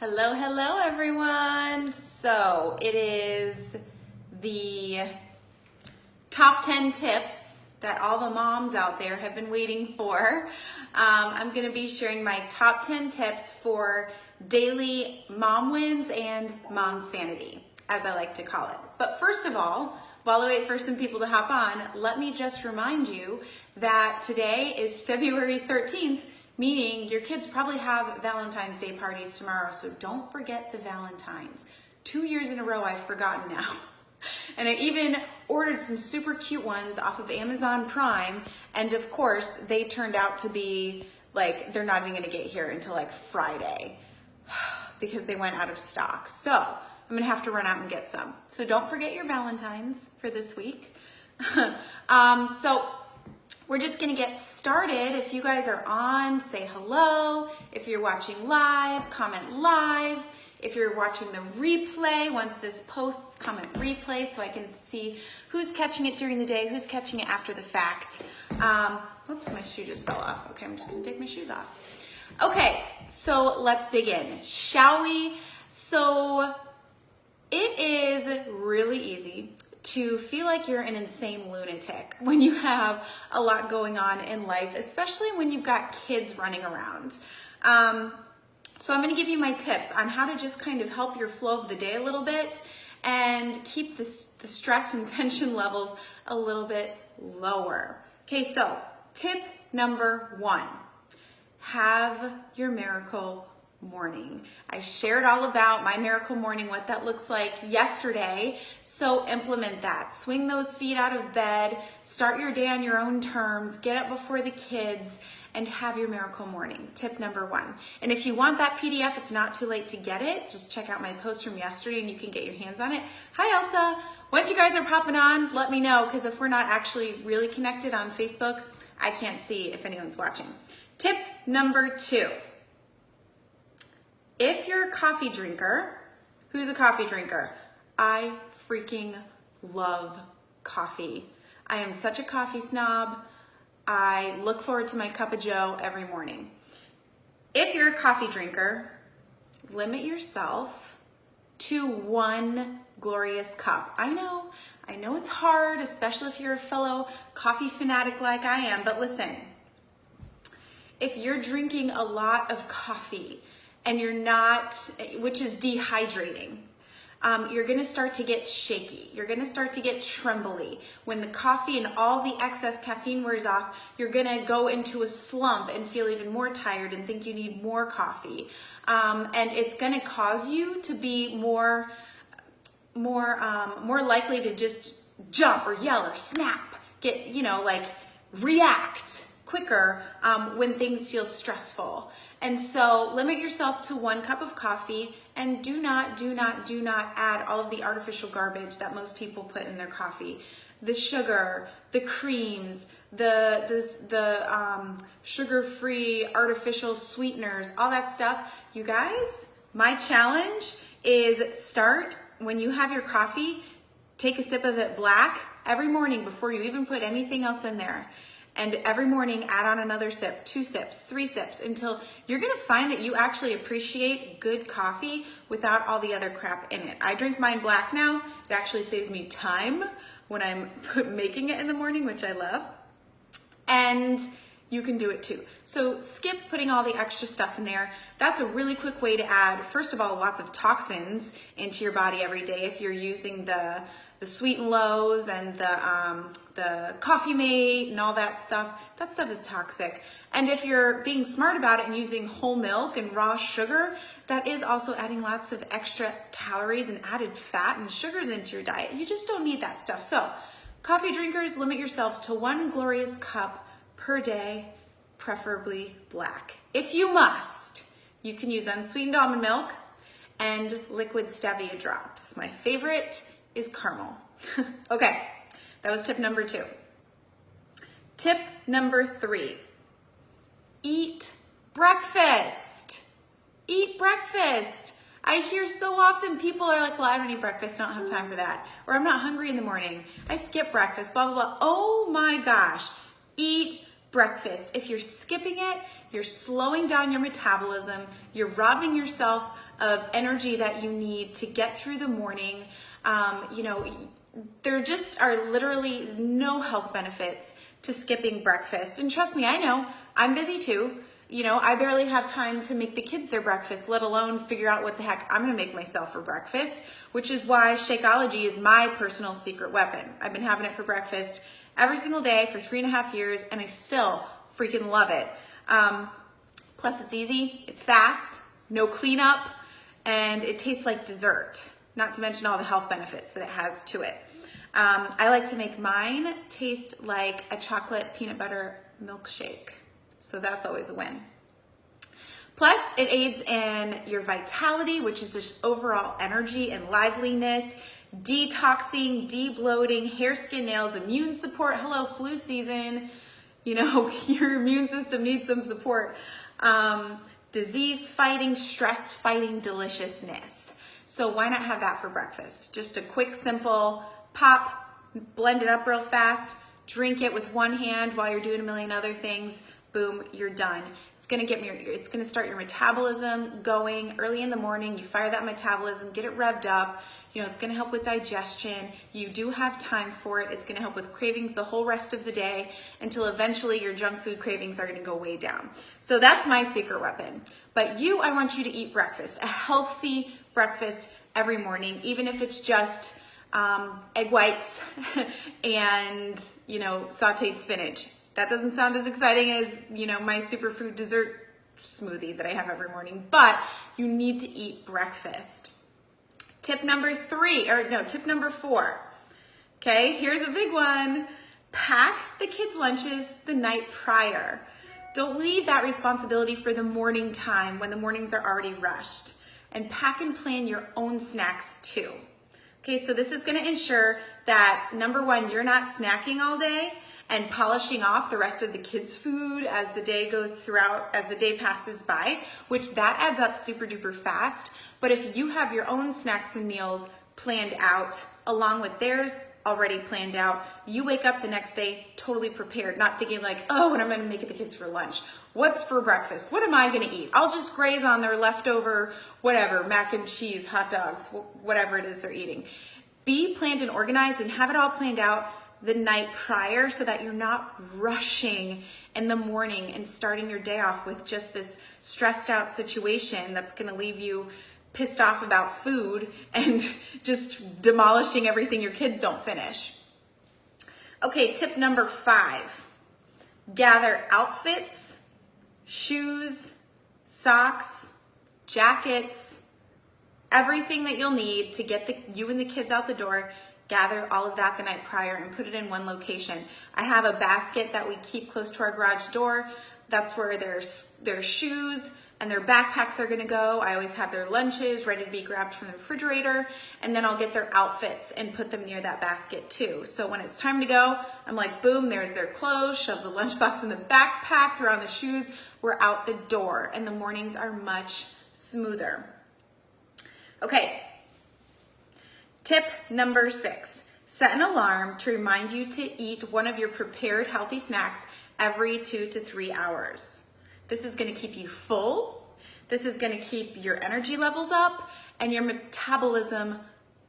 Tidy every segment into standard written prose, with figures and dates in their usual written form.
Hello, hello everyone. So it is the top 10 tips that all the moms out there have been waiting for. I'm going to be sharing my top 10 tips for daily mom wins and mom sanity, as I like to call it. But first of all, while I wait for some people to hop on, let me just remind you that today is February 13th, meaning your kids probably have Valentine's Day parties tomorrow, so don't forget the Valentines. 2 years in a row I've forgotten now. And I even ordered some super cute ones off of Amazon Prime, and of course they turned out to be like, they're not even gonna get here until like Friday because they went out of stock. So I'm gonna have to run out and get some. So don't forget your Valentines for this week. So we're just gonna get started. If you guys are on, say hello. If you're watching live, comment live. If you're watching the replay, once this posts, comment replay so I can see who's catching it during the day, who's catching it after the fact. Oops, my shoe just fell off. Okay, I'm just gonna take my shoes off. Okay, so let's dig in, shall we? So it is really easy to feel like you're an insane lunatic when you have a lot going on in life, especially when you've got kids running around. So I'm gonna give you my tips on how to just kind of help your flow of the day a little bit and keep the stress and tension levels a little bit lower. Okay, so tip number 1, have your miracle morning. I shared all about my miracle morning, what that looks like yesterday. So implement that. Swing those feet out of bed, start your day on your own terms, get up before the kids, and have your miracle morning. Tip number 1. And if you want that PDF, it's not too late to get it. Just check out my post from yesterday and you can get your hands on it. Hi, Elsa. Once you guys are popping on, let me know, because if we're not actually really connected on Facebook, I can't see if anyone's watching. Tip number 2. If you're a coffee drinker, who's a coffee drinker? I freaking love coffee. I am such a coffee snob. I look forward to my cup of joe every morning. If you're a coffee drinker, limit yourself to 1 glorious cup. I know it's hard, especially if you're a fellow coffee fanatic like I am, but listen, if you're drinking a lot of coffee and you're not, which is dehydrating, you're gonna start to get shaky. You're gonna start to get trembly. When the coffee and all the excess caffeine wears off, you're gonna go into a slump and feel even more tired and think you need more coffee. And it's gonna cause you to be more likely to just jump or yell or snap, get, react quicker when things feel stressful. And so limit yourself to 1 cup of coffee, and do not add all of the artificial garbage that most people put in their coffee. The sugar, the creams, the sugar-free artificial sweeteners, all that stuff. You guys, my challenge is start when you have your coffee, take a sip of it black every morning before you even put anything else in there. And every morning add on another sip, 2 sips, 3 sips, until you're gonna find that you actually appreciate good coffee without all the other crap in it. I drink mine black now. It actually saves me time when I'm making it in the morning, which I love. And you can do it too. So skip putting all the extra stuff in there. That's a really quick way to add, first of all, lots of toxins into your body every day if you're using the Sweet and Lows and the Coffee Mate and all that stuff. That stuff is toxic. And if you're being smart about it and using whole milk and raw sugar, that is also adding lots of extra calories and added fat and sugars into your diet. You just don't need that stuff. So coffee drinkers, limit yourselves to 1 glorious cup per day, preferably black. If you must, you can use unsweetened almond milk and liquid stevia drops. My favorite is caramel. Okay, that was tip number 2. Tip number 3, eat breakfast. Eat breakfast. I hear so often people are like, well, I don't eat breakfast, I don't have time for that. Or I'm not hungry in the morning, I skip breakfast, blah, blah, blah. Oh my gosh, eat breakfast. If you're skipping it, you're slowing down your metabolism, you're robbing yourself of energy that you need to get through the morning. You know, there just are literally no health benefits to skipping breakfast. And trust me, I know, I'm busy too. You know, I barely have time to make the kids their breakfast, let alone figure out what the heck I'm gonna make myself for breakfast, which is why Shakeology is my personal secret weapon. I've been having it for breakfast every single day for 3.5 years, and I still freaking love it. Plus it's easy, it's fast, no cleanup, and it tastes like dessert, not to mention all the health benefits that it has to it. I like to make mine taste like a chocolate peanut butter milkshake. So that's always a win. Plus, it aids in your vitality, which is just overall energy and liveliness, detoxing, de-bloating, hair, skin, nails, immune support. Hello, flu season. You know, your immune system needs some support. Disease fighting, stress fighting deliciousness. So why not have that for breakfast? Just a quick, simple pop, blend it up real fast, drink it with one hand while you're doing a million other things. Boom, you're done. It's gonna start your metabolism going early in the morning. You fire that metabolism, get it revved up. You know, it's gonna help with digestion. You do have time for it. It's gonna help with cravings the whole rest of the day until eventually your junk food cravings are gonna go way down. So that's my secret weapon. But I want you to eat breakfast, a healthy breakfast every morning, even if it's just egg whites and, you know, sauteed spinach. That doesn't sound as exciting as, you know, my superfood dessert smoothie that I have every morning, but you need to eat breakfast. Tip number 4. Okay, here's a big one. Pack the kids' lunches the night prior. Don't leave that responsibility for the morning time when the mornings are already rushed. And pack and plan your own snacks too. Okay, so this is gonna ensure that, number one, you're not snacking all day and polishing off the rest of the kids' food as the day passes by, which that adds up super duper fast. But if you have your own snacks and meals planned out along with theirs already planned out, you wake up the next day totally prepared, not thinking like, oh, what am I gonna make the kids for lunch? What's for breakfast? What am I gonna eat? I'll just graze on their leftover, whatever, mac and cheese, hot dogs, whatever it is they're eating. Be planned and organized and have it all planned out the night prior so that you're not rushing in the morning and starting your day off with just this stressed out situation that's gonna leave you pissed off about food and just demolishing everything your kids don't finish. Okay, tip number 5, gather outfits, shoes, socks, jackets, everything that you'll need to get you and the kids out the door. Gather all of that the night prior and put it in one location. I have a basket that we keep close to our garage door. That's where their shoes and their backpacks are gonna go. I always have their lunches ready to be grabbed from the refrigerator, and then I'll get their outfits and put them near that basket too. So when it's time to go, I'm like, boom, there's their clothes, shove the lunchbox in the backpack, throw on the shoes, we're out the door, and the mornings are much smoother. Okay. Tip number 6, set an alarm to remind you to eat one of your prepared healthy snacks every 2 to 3 hours. This is gonna keep you full, this is gonna keep your energy levels up and your metabolism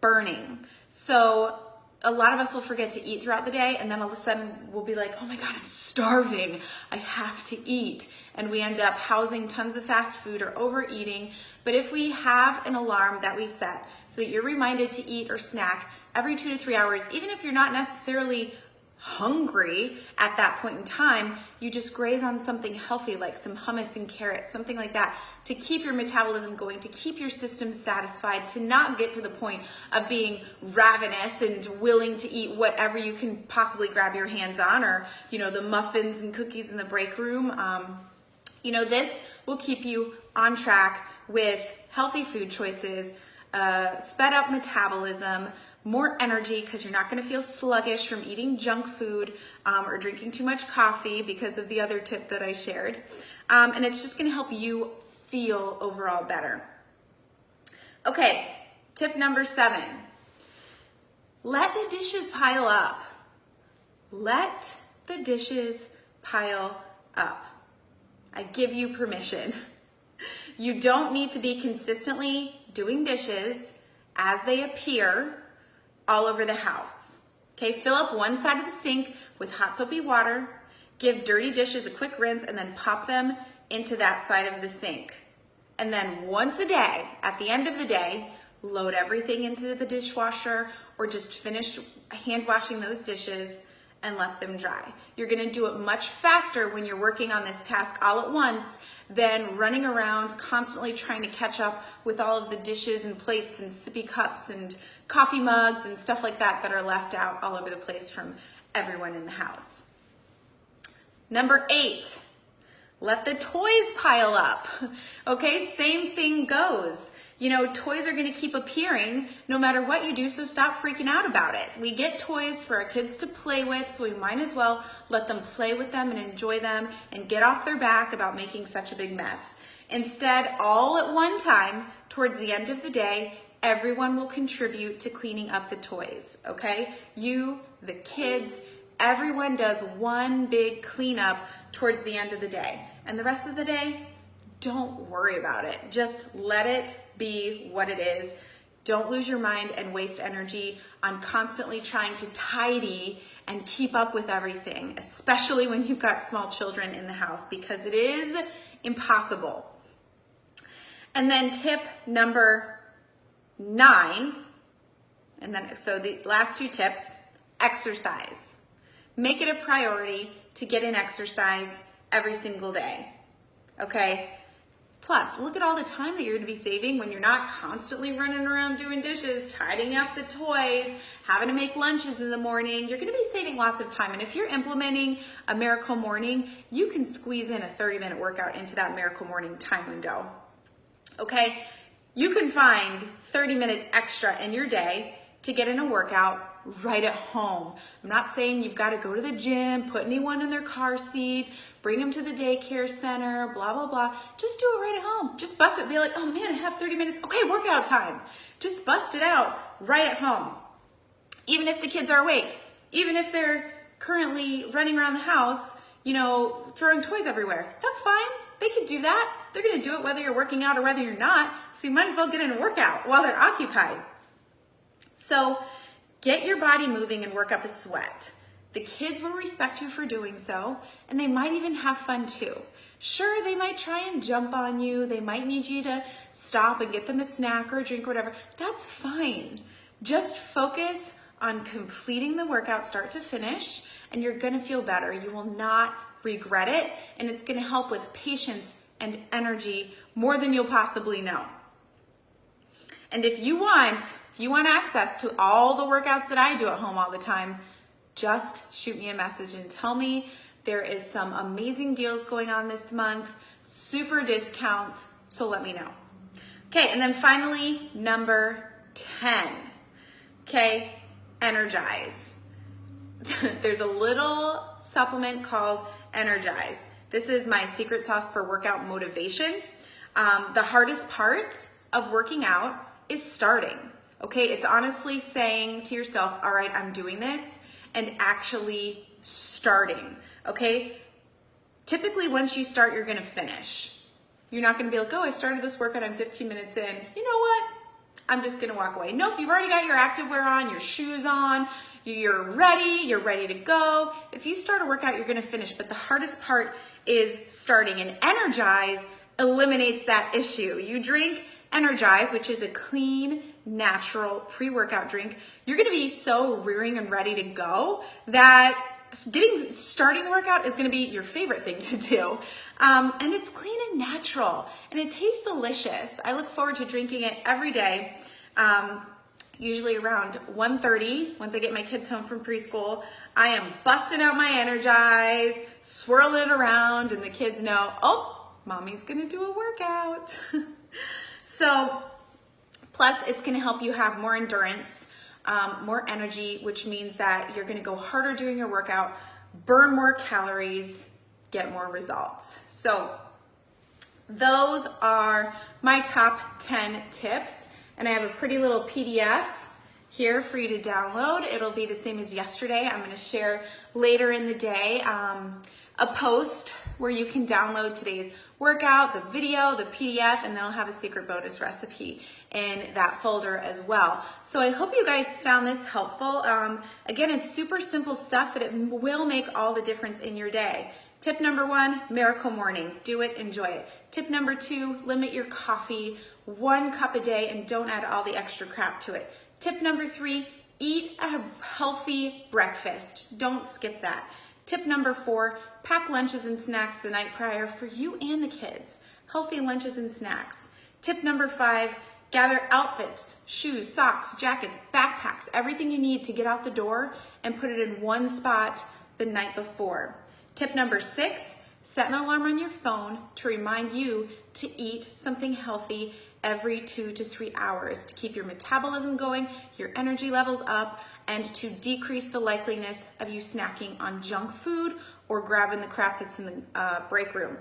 burning. So a lot of us will forget to eat throughout the day, and then all of a sudden we'll be like, oh my God, I'm starving, I have to eat. And we end up housing tons of fast food or overeating. But if we have an alarm that we set so that you're reminded to eat or snack every 2 to 3 hours, even if you're not necessarily hungry at that point in time, you just graze on something healthy like some hummus and carrots, something like that, to keep your metabolism going, to keep your system satisfied, to not get to the point of being ravenous and willing to eat whatever you can possibly grab your hands on, or, you know, the muffins and cookies in the break room. You know, this will keep you on track with healthy food choices, sped up metabolism, more energy because you're not going to feel sluggish from eating junk food or drinking too much coffee because of the other tip that I shared. And it's just going to help you feel overall better. Okay, tip number 7. Let the dishes pile up. Let the dishes pile up. I give you permission. You don't need to be consistently doing dishes as they appear all over the house. Okay, fill up one side of the sink with hot soapy water, give dirty dishes a quick rinse, and then pop them into that side of the sink. And then once a day, at the end of the day, load everything into the dishwasher or just finish hand washing those dishes and let them dry. You're gonna do it much faster when you're working on this task all at once than running around constantly trying to catch up with all of the dishes and plates and sippy cups and coffee mugs and stuff like that that are left out all over the place from everyone in the house. Number 8, let the toys pile up. Okay, same thing goes. You know, toys are gonna keep appearing no matter what you do, so stop freaking out about it. We get toys for our kids to play with, so we might as well let them play with them and enjoy them and get off their back about making such a big mess. Instead, all at one time, towards the end of the day, everyone will contribute to cleaning up the toys, okay? You, the kids, everyone does one big cleanup towards the end of the day. And the rest of the day, don't worry about it. Just let it be what it is. Don't lose your mind and waste energy on constantly trying to tidy and keep up with everything, especially when you've got small children in the house, because it is impossible. And then tip number 9, and then so the last 2 tips, exercise. Make it a priority to get in exercise every single day, okay? Plus, look at all the time that you're gonna be saving when you're not constantly running around doing dishes, tidying up the toys, having to make lunches in the morning. You're gonna be saving lots of time. And if you're implementing a Miracle Morning, you can squeeze in a 30-minute workout into that Miracle Morning time window, okay? You can find 30 minutes extra in your day to get in a workout right at home. I'm not saying you've got to go to the gym, put anyone in their car seat, bring them to the daycare center, blah, blah, blah. Just do it right at home. Just bust it. Be like, oh man, I have 30 minutes. Okay, workout time. Just bust it out right at home. Even if the kids are awake, even if they're currently running around the house, you know, throwing toys everywhere, that's fine. They can do that. They're gonna do it whether you're working out or whether you're not. So you might as well get in a workout while they're occupied. So get your body moving and work up a sweat. The kids will respect you for doing so, and they might even have fun too. Sure, they might try and jump on you. They might need you to stop and get them a snack or a drink or whatever. That's fine. Just focus on completing the workout start to finish, and you're gonna feel better. You will not regret it, and it's gonna help with patience and energy more than you'll possibly know. And if you want access to all the workouts that I do at home all the time, just shoot me a message and tell me. There is some amazing deals going on this month, super discounts, so let me know. Okay, and then finally, number 10, okay, Energize. There's a little supplement called Energize. This is my secret sauce for workout motivation. The hardest part of working out is starting, okay? It's honestly saying to yourself, all right, I'm doing this, and actually starting, okay? Typically, once you start, you're gonna finish. You're not gonna be like, oh, I started this workout, I'm 15 minutes in. You know what? I'm just gonna walk away. Nope, you've already got your activewear on, your shoes on, you're ready to go. If you start a workout, you're gonna finish, but the hardest part is starting, and Energize eliminates that issue. You drink Energize, which is a clean, natural pre-workout drink. You're gonna be so rearing and ready to go that starting the workout is gonna be your favorite thing to do. And it's clean and natural, and it tastes delicious. I look forward to drinking it every day, usually around 1:30. Once I get my kids home from preschool, I am busting out my Energize, swirling it around, and the kids know, oh, mommy's gonna do a workout. So, plus it's gonna help you have more endurance, more energy, which means that you're gonna go harder doing your workout, burn more calories, get more results. So those are my top 10 tips, and I have a pretty little PDF here for you to download. It'll be the same as yesterday. I'm gonna share later in the day a post where you can download today's workout, the video, the PDF, and they'll have a secret bonus recipe in that folder as well. So I hope you guys found this helpful. Again, it's super simple stuff, but it will make all the difference in your day. Tip number 1, miracle morning. Do it, enjoy it. Tip number 2, limit your coffee, 1 cup a day, and don't add all the extra crap to it. Tip number 3, eat a healthy breakfast. Don't skip that. Tip number 4, pack lunches and snacks the night prior for you and the kids. Healthy lunches and snacks. Tip number 5, gather outfits, shoes, socks, jackets, backpacks, everything you need to get out the door and put it in one spot the night before. Tip number 6, set an alarm on your phone to remind you to eat something healthy every 2 to 3 hours to keep your metabolism going, your energy levels up, and to decrease the likeliness of you snacking on junk food or grabbing the crap that's in the break room.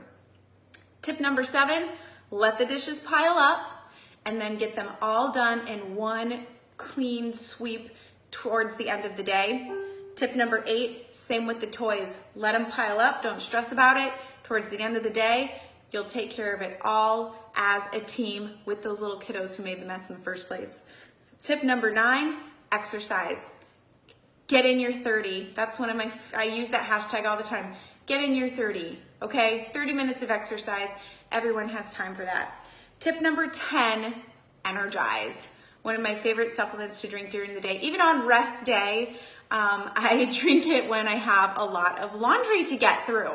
Tip number 7, let the dishes pile up and then get them all done in one clean sweep towards the end of the day. Tip number 8, same with the toys. Let them pile up, don't stress about it. Towards the end of the day, you'll take care of it all as a team with those little kiddos who made the mess in the first place. Tip number 9, exercise. Get in your 30. That's one of my, I use that hashtag all the time. Get in your 30, okay? 30 minutes of exercise. Everyone has time for that. Tip number 10, Energize. One of my favorite supplements to drink during the day. Even on rest day, I drink it when I have a lot of laundry to get through.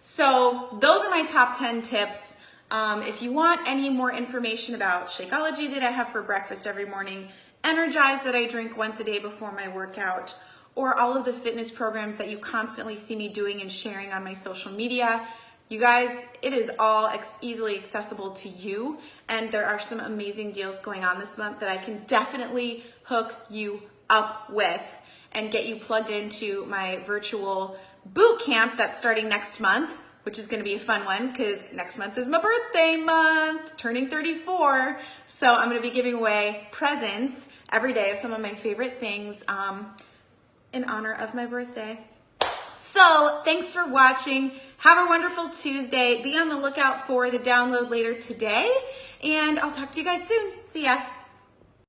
So those are my top 10 tips. If you want any more information about Shakeology that I have for breakfast every morning, Energized that I drink once a day before my workout, or all of the fitness programs that you constantly see me doing and sharing on my social media, you guys, it is all easily accessible to you, and there are some amazing deals going on this month that I can definitely hook you up with and get you plugged into my virtual boot camp that's starting next month, which is gonna be a fun one because next month is my birthday month, turning 34. So I'm gonna be giving away presents every day of some of my favorite things in honor of my birthday. So thanks for watching. Have a wonderful Tuesday. Be on the lookout for the download later today, and I'll talk to you guys soon. See ya.